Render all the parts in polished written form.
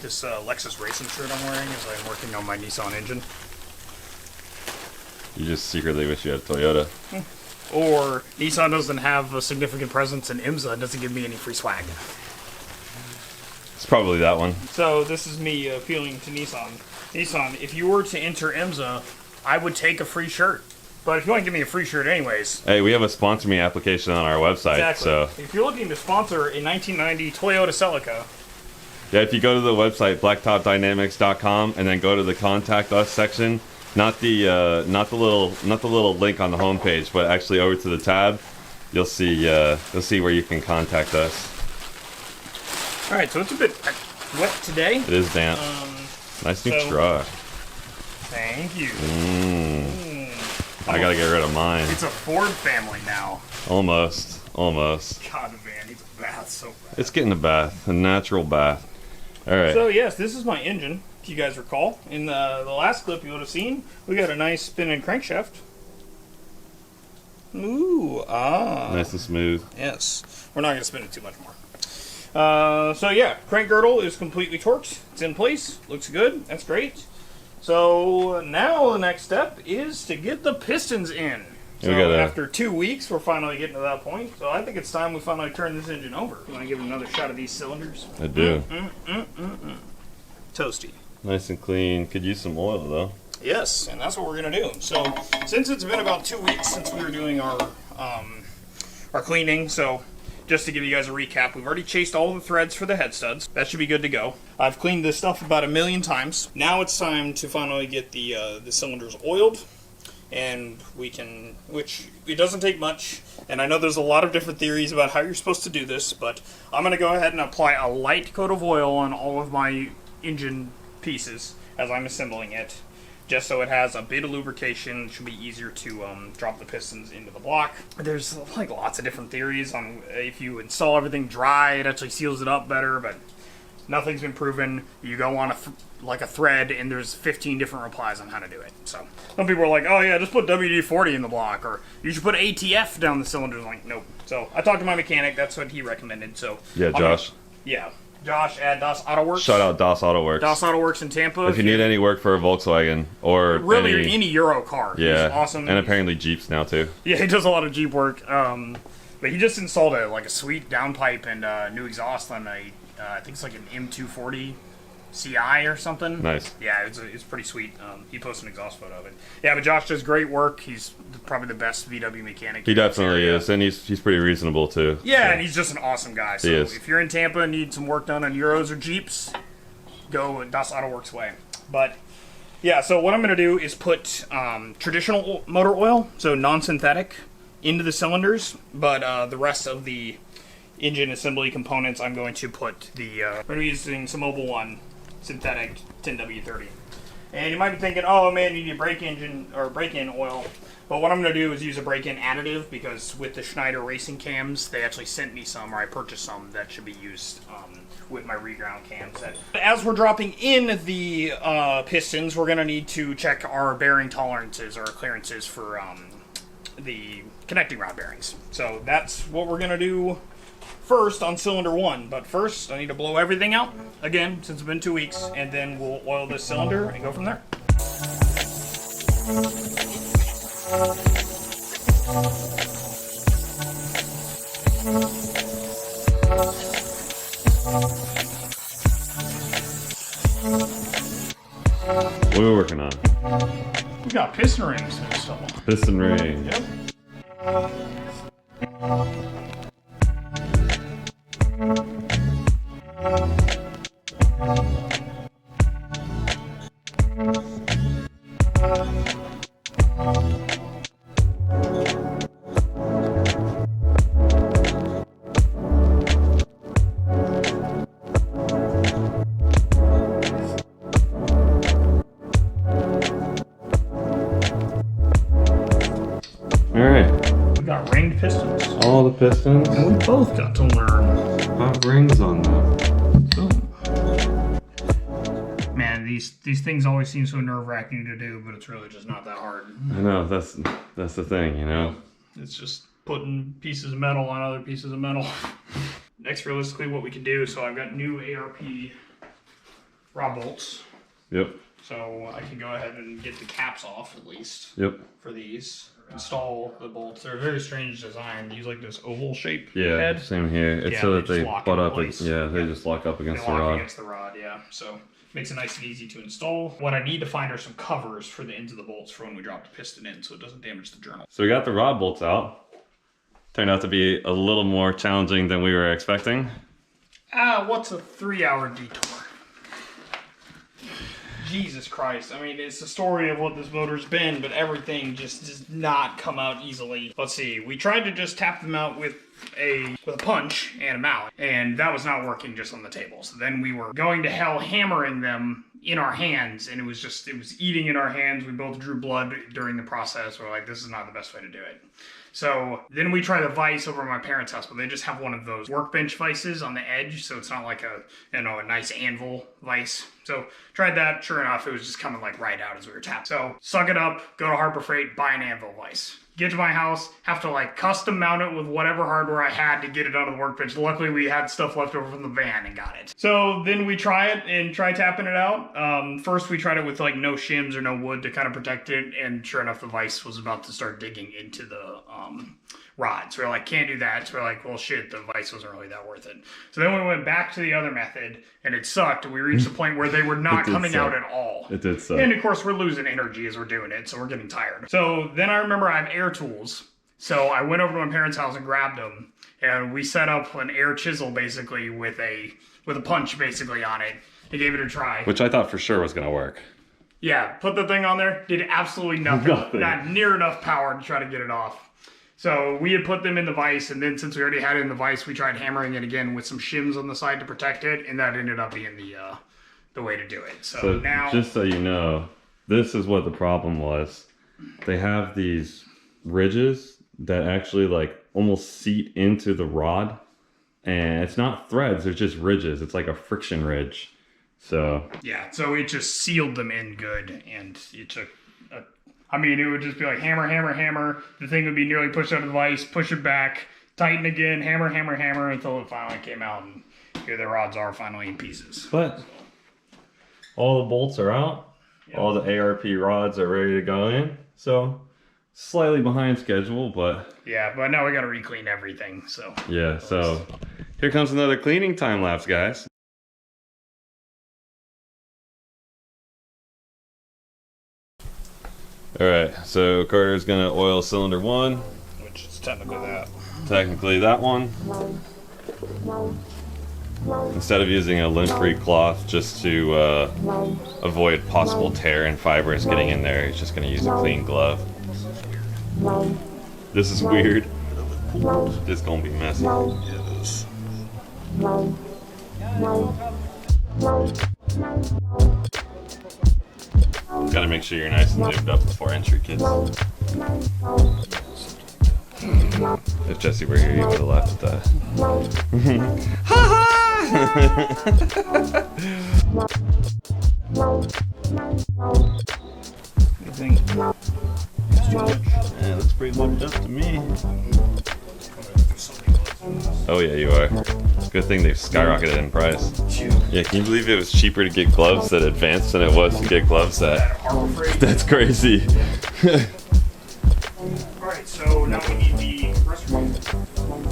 this Lexus racing shirt I'm wearing as I'm working on my Nissan engine. You just secretly wish you had a Toyota. Or Nissan doesn't have a significant presence in IMSA and doesn't give me any free swag. It's probably that one. So this is me appealing to Nissan. Nissan, if you were to enter IMSA, I would take a free shirt. But if you want to give me a free shirt anyways... Hey, we have a sponsor me application on our website. Exactly. So if you're looking to sponsor a 1990 Toyota Celica... Yeah, if you go to the website, blacktopdynamics.com, and then go to the Contact Us section, not the little link on the homepage, but actually over to the tab, you'll see where you can contact us. All right, so it's a bit wet today. It is damp. Nice new straw. Thank you. I gotta get rid of mine. It's a Ford family now. Almost. God, the van needs a bath so bad. It's getting a bath, a natural bath. All right. So yes, this is my engine. If you guys recall, in the last clip you would have seen, we got a nice spinning crankshaft. Ooh, Nice and smooth. Yes, we're not gonna spin it too much more. So yeah, crank girdle is completely torqued. It's in place. Looks good. That's great. So now the next step is to get the pistons in. So after 2 weeks, we're finally getting to that point. So I think it's time we finally turn this engine over. You want to give it another shot of these cylinders? I do. Toasty. Nice and clean. Could use some oil though. Yes, and that's what we're gonna do. So since it's been about 2 weeks since we were doing our cleaning, so just to give you guys a recap, we've already chased all the threads for the head studs. That should be good to go. I've cleaned this stuff about 1,000,000 times. Now it's time to finally get the cylinders oiled, and we can, which it doesn't take much. And I know there's a lot of different theories about how you're supposed to do this, but I'm gonna go ahead and apply a light coat of oil on all of my engine pieces as I'm assembling it, just so it has a bit of lubrication. It should be easier to drop the pistons into the block. There's like lots of different theories on if you install everything dry, it actually seals it up better, but nothing's been proven. You go on a thread, and there's 15 different replies on how to do it. So some people are like, oh yeah, just put WD-40 in the block, or you should put ATF down the cylinder. I'm like, nope. So I talked to my mechanic. That's what he recommended. So yeah, Josh. Josh at Das Auto Works. Shout out Das Auto Works. Das Auto Works in Tampa. If you need any work for a Volkswagen or really any Euro car, yeah, he's awesome. And apparently Jeeps now too. Yeah, he does a lot of Jeep work. But he just installed a sweet downpipe and new exhaust on I think it's like an M240 CI or something. Nice. Yeah, it's pretty sweet. He posted an exhaust photo of it. Yeah, but Josh does great work. He's probably the best VW mechanic. He definitely is, and he's pretty reasonable too. Yeah, so. And he's just an awesome guy. So he is. If you're in Tampa and need some work done on Euros or Jeeps, go Das Auto Works way. But yeah, so what I'm going to do is put traditional motor oil, so non-synthetic, into the cylinders, but the rest of the engine assembly components I'm going to put I'm going to be using some Mobil 1 synthetic 10W30. And you might be thinking, oh man, you need break-in oil. But what I'm going to do is use a break-in additive, because with the Schneider racing cams, they actually sent me some, or I purchased some that should be used with my reground cam set. As we're dropping in the pistons, we're going to need to check our bearing tolerances, or clearances for the connecting rod bearings. So that's what we're going to do first on cylinder 1, but first I need to blow everything out again since it's been 2 weeks, and then we'll oil this cylinder and go from there. What are we working on? We got piston rings to install. Piston ring. Yep. All the pistons. And we both got to learn. Have rings on them. Man, these things always seem so nerve-wracking to do, but it's really just not that hard. I know, that's the thing, you know? It's just putting pieces of metal on other pieces of metal. Next, realistically, what we can do, so I've got new ARP rod bolts. Yep. So I can go ahead and get the caps off at least. Yep. For these. Install the bolts. They're a very strange design. They use like this oval shape Yeah, head. same here. It's so that they butt up. They just lock up against the rod. Against the rod, yeah. So makes it nice and easy to install. What I need to find are some covers for the ends of the bolts for when we drop the piston in, so it doesn't damage the journal. So we got the rod bolts out. Turned out to be a little more challenging than we were expecting. What's a 3-hour detour? Jesus Christ. I mean, it's the story of what this motor's been, but everything just does not come out easily. Let's see. We tried to just tap them out with a punch and a mallet, and that was not working just on the table. So then we were going to hell hammering them in our hands, and it was eating in our hands. We both drew blood during the process. We're like, this is not the best way to do it. So then we tried a vise over at my parents' house, but they just have one of those workbench vices on the edge, so it's not like a nice anvil vise. So tried that. Sure enough, it was just coming like right out as we were tapping. So suck it up, go to Harbor Freight, buy an anvil vise. Get to my house, have to like custom mount it with whatever hardware I had to get it onto the workbench. Luckily, we had stuff left over from the van and got it. So then we try tapping it out. First, we tried it with like no shims or no wood to kind of protect it, and sure enough, the vise was about to start digging into the rod. So we're like, can't do that. So we're like, well, shit, the vise wasn't really that worth it. So then we went back to the other method, and it sucked. We reached the point where they were not coming out at all. It did suck. And of course, we're losing energy as we're doing it, so we're getting tired. So then I remember I have air tools. So I went over to my parents' house and grabbed them, and we set up an air chisel basically with a punch basically on it and gave it a try. Which I thought for sure was going to work. Yeah, put the thing on there, did absolutely nothing. Not near enough power to try to get it off. So we had put them in the vise, and then since we already had it in the vise, we tried hammering it again with some shims on the side to protect it, and that ended up being the way to do it. So now, just so you know, this is what the problem was. They have these ridges that actually like almost seat into the rod, and it's not threads, they're just ridges. It's like a friction ridge. So yeah, so it just sealed them in good, and it took it would just be like hammer, hammer, hammer. The thing would be nearly pushed out of the vise, push it back, tighten again, hammer, hammer, hammer, until it finally came out, and here the rods are finally in pieces. But all the bolts are out. Yep. All the ARP rods are ready to go in. So slightly behind schedule, but yeah, but now we got to re-clean everything. So yeah, so here comes another cleaning time lapse, guys. Alright, so Carter's gonna oil cylinder 1. Which is technically that. Technically that one. Instead of using a lint-free cloth just to avoid possible tear and fibers getting in there, he's just gonna use a clean glove. This is weird. This is gonna be messy. It is. Gotta make sure you're nice and lubed up before entry, kids. If Jesse were here, he would have laughed at that. Ha ha! You think it's too much? Yeah, it looks pretty lubed up to me. Oh yeah, you are. Good thing they've skyrocketed in price. Yeah, can you believe it was cheaper to get gloves that advanced than it was to get gloves that... That's crazy. Alright, so now we need the compressor.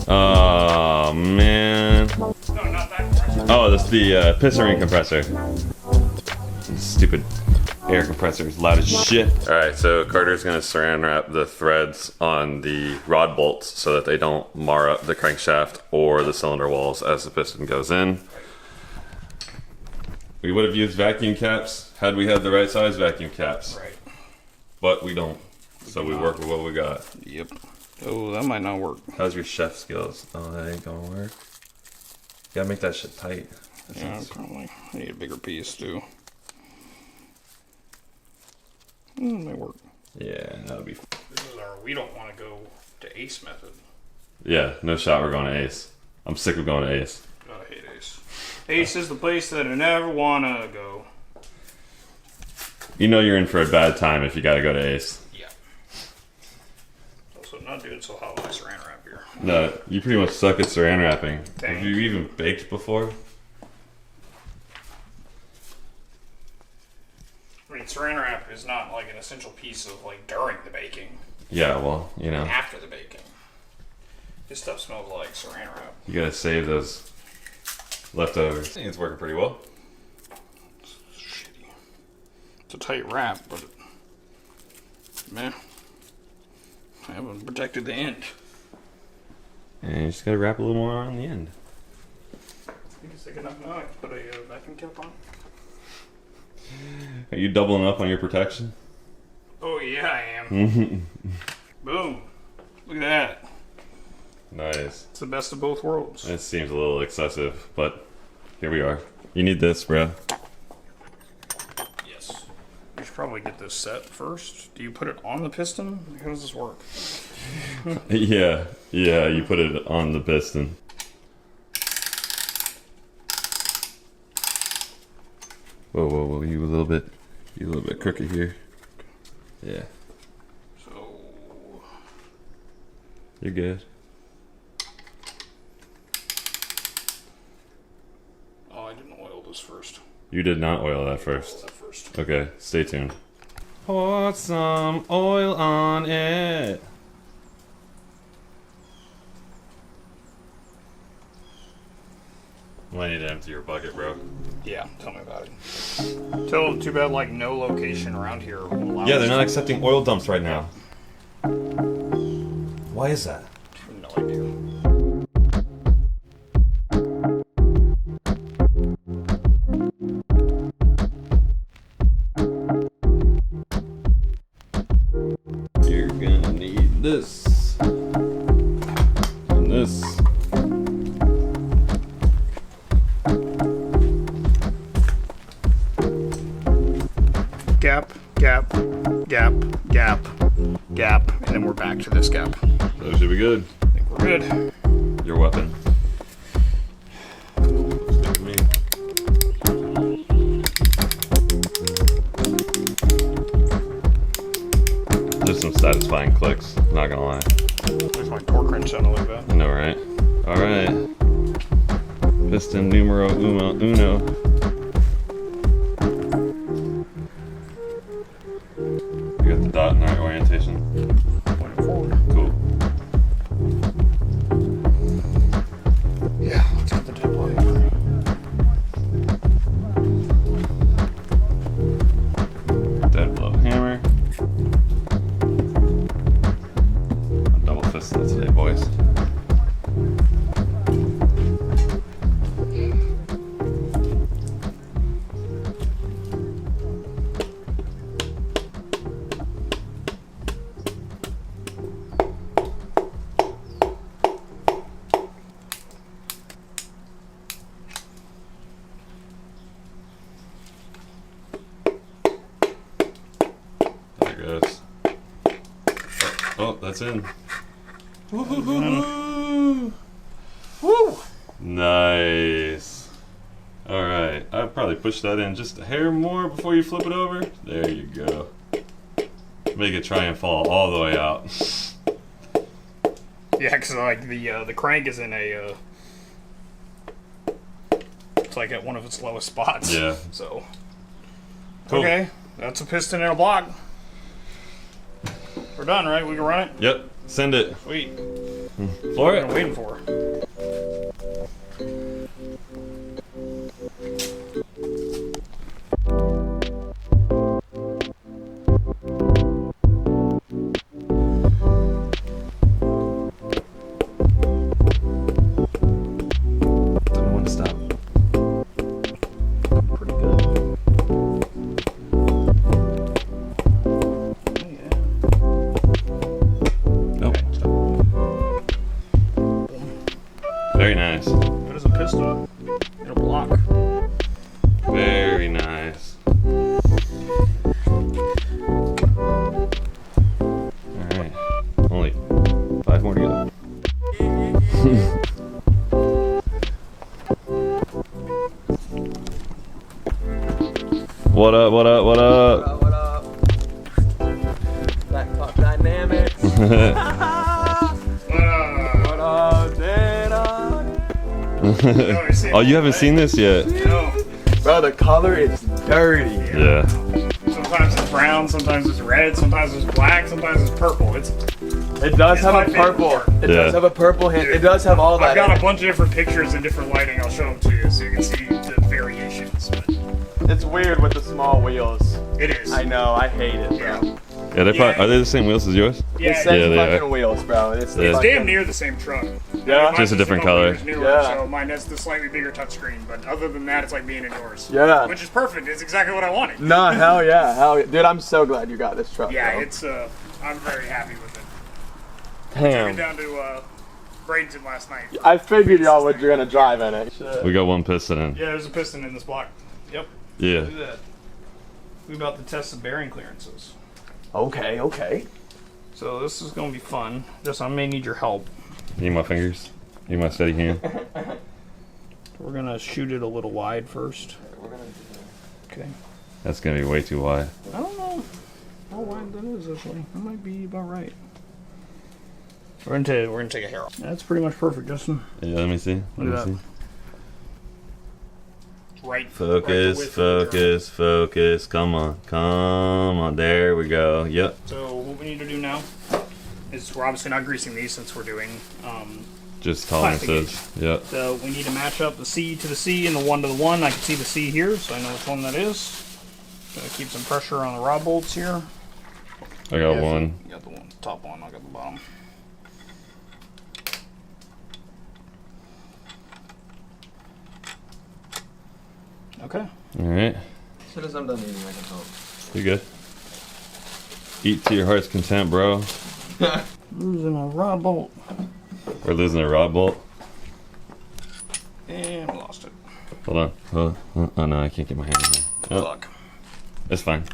Oh man. No, not that compressor. Oh, that's the piston ring compressor. Stupid air compressor is loud as shit. Alright, so Carter's gonna saran wrap the threads on the rod bolts so that they don't mar up the crankshaft or the cylinder walls as the piston goes in. We would have used vacuum caps had we had the right size vacuum caps. Right. But we don't. So we work with what we got. Yep. Oh, that might not work. How's your chef skills? Oh, that ain't gonna work. You gotta make that shit tight. Yeah, probably. I need a bigger piece too. It might work. Yeah, that'll be. We don't want to go to ACE method. Yeah, no shot we're going to ACE. I'm sick of going to ACE. God, I hate ACE. ACE is the place that I never want to go. You know you're in for a bad time if you gotta go to ACE. Yeah. Also, not doing so hot with my saran wrap here. No, you pretty much suck at saran wrapping. Dang. Have you even baked before? saran wrap is not like an essential piece of like during the baking. Yeah, well, you know. After the baking. This stuff smells like saran wrap. You gotta save those leftovers. I think it's working pretty well. It's shitty. It's a tight wrap, but man, I haven't protected the end. And you just gotta wrap a little more on the end. I think it's thick enough now. I can put a vacuum cap on. Are you doubling up on your protection? Oh yeah, I am. Boom! Look at that. Nice. It's the best of both worlds. It seems a little excessive, but here we are. You need this, bro. Yes. You should probably get this set first. Do you put it on the piston? How does this work? Yeah, you put it on the piston. Whoa, you a little bit crooked here. Yeah. So you're good. oh, I didn't oil this first. You did not oil that first. Okay, stay tuned. Pour some oil on it. I need to empty your bucket, bro. Yeah, tell me about it. Too bad, like, no location around here will allow Yeah, they're us not to- accepting oil dumps right now. Why is that? No idea. You're gonna need this. And this. Gap, gap, gap, gap, gap, and then we're back to this gap. That should be good. I think we're good. Your weapon. Looks good to me. Just some satisfying clicks, not gonna lie. There's my torque wrench sounded like that. I know, right? Alright. Piston numero uno. You got the dot in the right orientation? Pointing forward. Cool. Yeah, let's get the dead blow. Dead blow hammer. I'm double fisting it today, boys. There it goes. Oh, that's in. Woo! Nice. Alright, I'd probably push that in just a hair more before you flip it over. There you go. Make it try and fall all the way out. Yeah, because like the crank is in a it's like at one of its lowest spots. Yeah. So Cool. okay, that's a piston and a block. We're done, right? We can run it. Yep, send it. Sweet. Floor What am I it. waiting for? Don't know when to stop. Pretty good. Yeah. Nope. Okay, stop. Very nice. That is a piston and a block. Very nice. Alright. Only 5 more to go. What up, what up, what up? What up? Blacktop Dynamics. What up, Dana? Oh, you haven't seen this yet? No. Bro, the color is dirty. Yeah. So Sometimes it's brown, sometimes it's red, sometimes it's black, sometimes it's purple. It does have my a favorite purple. part. It does have a purple hint. It does have all that. I've got in a it. bunch of different pictures and different lighting. I'll show them to you so you can see the variations. But It's weird with the small wheels. it is. I know. I hate it, bro. Yeah. Yeah, they probably, are they the same wheels as yours? Yeah, The it's same they fucking are. wheels, bro. It's damn near the same truck. Yeah. Mine's Just a different couple color. years newer, Yeah. So mine has the slightly bigger touchscreen, but other than that, it's like being in yours. Yeah. Which is perfect. It's exactly what I wanted. No, hell yeah. Hell yeah. Dude, I'm so glad you got this truck. Yeah, bro. it's I'm very happy with it. Took it Damn. down to Bradenton last night. I figured y'all were gonna drive in it. We got one piston in. Yeah, there's a piston in this block. Yep. Yeah. Do that. We about to test the bearing clearances. Okay. So this is gonna be fun. Just I may need your help. Need my fingers? Need my steady hand? We're gonna shoot it a little wide first. Okay. That's gonna be way too wide. I don't know how wide that is actually. That might be about right. We're gonna take a hair off. That's pretty much perfect, Justin. Yeah, let me see. Let Look at me see. Right. Focus. Come on. There we go. Yep. So what we need to do now is we're obviously not greasing these since we're doing. Just Plastic tolerances. Yep. So we need to match up the C to the C and the 1 to the 1. I can see the C here, so I know which one that is. Gonna keep some pressure on the rod bolts here. I got one. You got the one, top one. I got the bottom. Okay. All right. As soon as I'm done eating, I can help. You good? Eat to your heart's content, bro. Losing a rod bolt. We're losing a rod bolt. And lost it. Hold on. Oh no, I can't get my hand in there. Oh, Fuck. it's fine.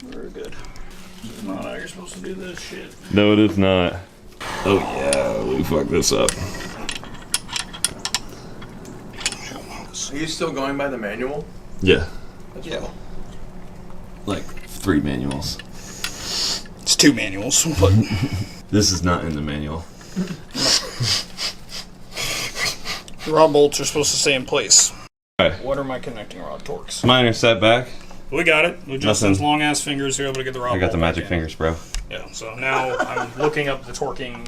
Very good. This is not how you're supposed to do this shit. No, it is not. Oh yeah, we fucked this up. Are you still going by the manual? Yeah. Yeah. Like 3 manuals. It's 2 manuals, but This is not in the manual. the rod bolts are supposed to stay in place. Alright. What are my connecting rod torques? Minor setback. We got it. With Justin's Nothing. long ass fingers, you're able to get the rod I got bolt the back magic in. fingers, bro. Yeah, so now I'm looking up the torquing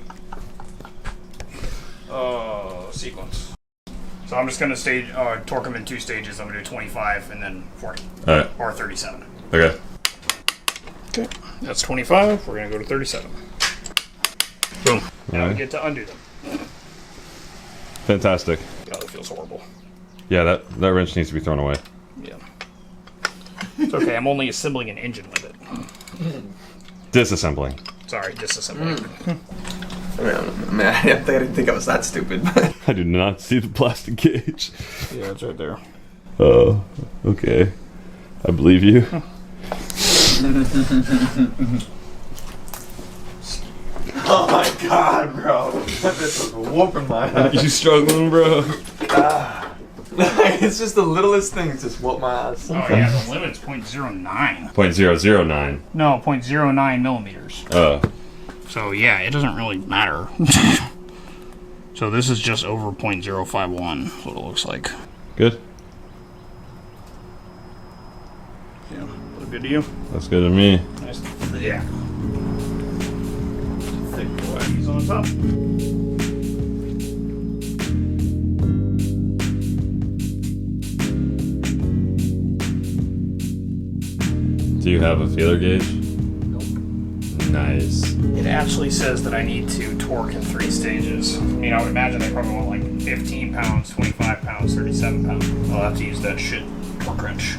sequence. So I'm just going to torque them in 2 stages. I'm going to do 25 and then 40. Alright. Or 37. Okay. Okay, that's 25. We're going to go to 37. Boom. Now we Alright. get to undo them. Fantastic. God, that feels horrible. Yeah, that wrench needs to be thrown away. Yeah. It's okay, I'm only assembling an engine with it. Disassembling. Sorry, disassembling. I mean, I didn't think I was that stupid. But I do not see the plastic gauge. Yeah, it's right there. Oh, okay. I believe you. oh my god, bro. This is whooping my ass. You struggling, bro? It's just the littlest things just whoop my ass. Oh yeah, the limit's 0.09. 0.009. No, 0.09 millimeters. So yeah, it doesn't really matter. So this is just over 0.051, is what it looks like. Good. Yeah, look good to you? That's good to me. Nice. Yeah. Thick waggies on top. Do you have a feeler gauge? Nope. Nice. It actually says that I need to torque in 3 stages. I mean, I would imagine they probably want like 15 pounds, 25 pounds, 37 pounds. I'll have to use that shit torque wrench.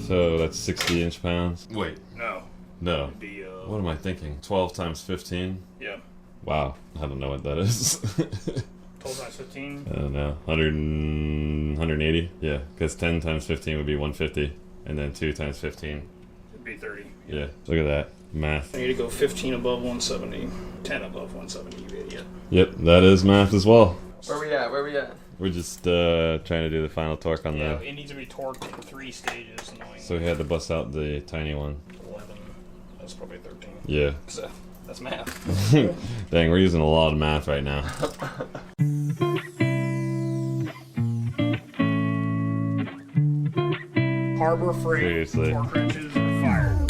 So that's 60 inch-pounds. Wait, No. no. It'd be, What am I thinking? 12 times 15? yeah. Wow, I don't know what that is. 12 times 15. I don't know. 180? Yeah, because 10 times 15 would be 150. And then 2 times 15. It'd be 30. Yeah, look at that. Math. I need to go 15 above 170, 10 above 170, you idiot. Yep, that is math as well. Where we at? Where we at? We're just trying to do the final torque on Yeah, the... it needs to be torqued in 3 stages, annoyingly. So we had to bust out the tiny one. 11. That's probably 13. Yeah. So, that's math. Dang, we're using a lot of math right now. Harbor Freight Seriously. torque wrenches are fire.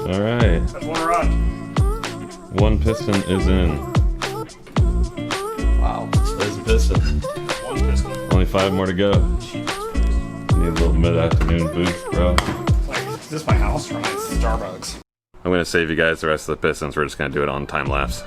All right. That's one run. One piston is in. Wow. There's a piston. One piston. Only 5 more to go. Need a little mid-afternoon boost, bro. It's like, is this my house or my Starbucks? I'm gonna save you guys the rest of the pistons. We're just gonna do it on time lapse.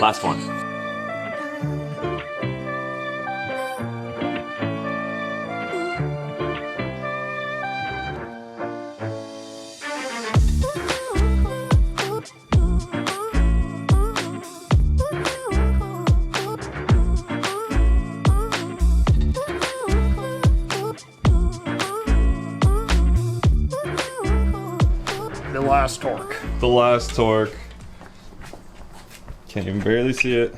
Last one. The last torque. The last torque. Can't even barely see it.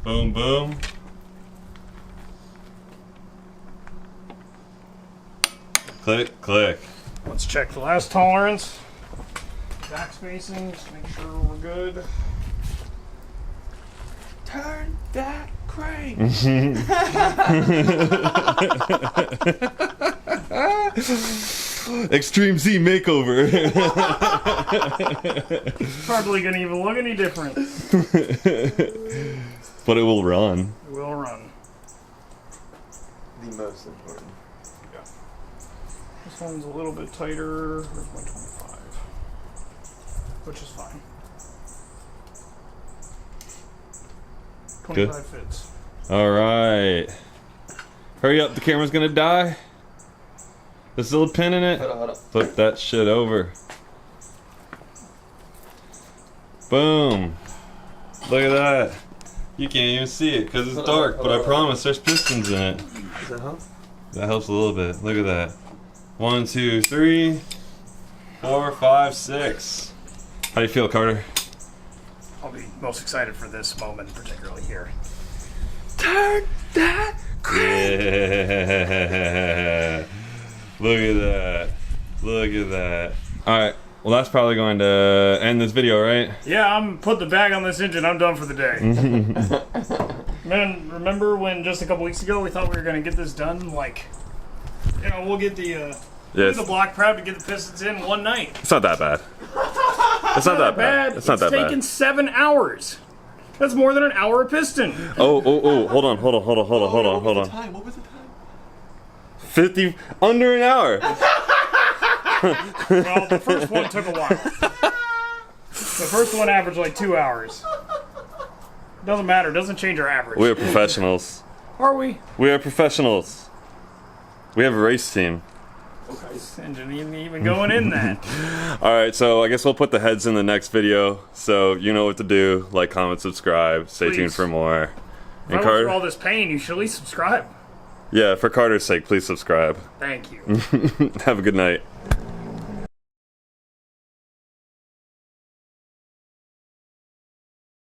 Boom, boom. Click, click. Let's check the last tolerance. Back spacing, just make sure we're good. Turn that crank. Extreme Z makeover. Hardly gonna even look any different. But it will run. It will run. The most important. Yeah. This one's a little bit tighter. Where's my 25? Which is fine. 25 Good. fits. Alright. Hurry up, the camera's gonna die. There's still a pin in it. Hold up. Flip that shit over. Boom. Look at that. You can't even see it because it's dark, but I promise there's pistons in it. Does that help? That helps a little bit. Look at that. 1, 2, 3, 4, 5, 6. How do you feel, Carter? I'll be most excited for this moment, particularly here. Turn that Yeah. Look at that. Look at that. Alright. Well, that's probably going to end this video, right? Yeah, I'm put the bag on this engine. I'm done for the day. Man, remember when just a couple weeks ago we thought we were going to get this done? Like, you know, we'll get the block prep to get the pistons in one night. It's not that bad. It's not that bad. It's not that taken bad. 7 hours. That's more than an hour a piston. Oh, hold on. What was the time? 50, under an hour. Well, the first one took a while. The first one averaged like 2 hours. Doesn't matter. Doesn't change our average. We are professionals. Are we? We are professionals. We have a race team. This engine isn't even going in that. Alright, so I guess we'll put the heads in the next video. So you know what to do. Like, comment, subscribe. Stay tuned Please. for more. If And I went through Carter? all this pain, you should at least subscribe. Yeah, for Carter's sake, please subscribe. Thank you. Have a good night.